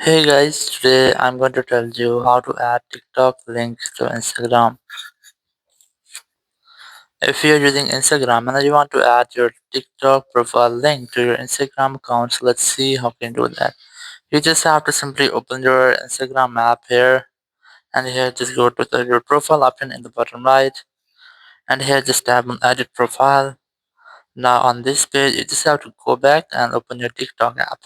Hey guys, today I'm going to tell you how to add TikTok links to Instagram. If you're using Instagram and you want to add your TikTok profile link to your Instagram account, so let's see how you can do that. You just have to simply open your Instagram app here, and here just go to your profile option in the bottom right, and here just tap on edit profile. Now on this page, you just have to go back and open your TikTok app,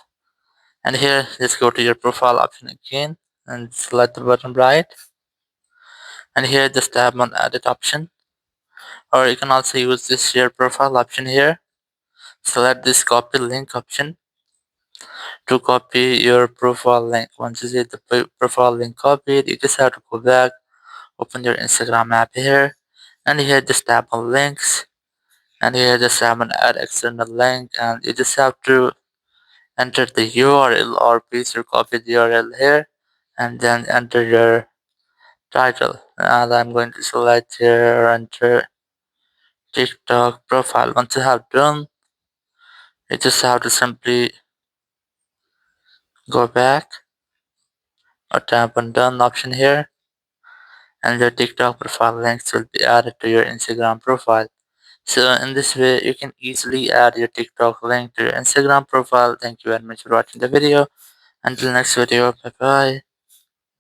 and here just go to your profile option again and select the bottom right, and here just tap on edit option, or you can also use this share profile option here. Select this copy link option to copy your profile link. Once you see the profile link copied, you just have to go back, open your Instagram app here, and here just tap on links, and here just tap on add external link, and you just have to enter the URL or paste your copied URL here, and then enter your title. And I'm going to select here, enter TikTok profile. Once you have done, you just have to simply go back or tap on done option here, and your TikTok profile links will be added to your Instagram profile. So in this way, you can easily add your TikTok link to your Instagram profile. Thank you very much for watching the video. Until next video, bye bye.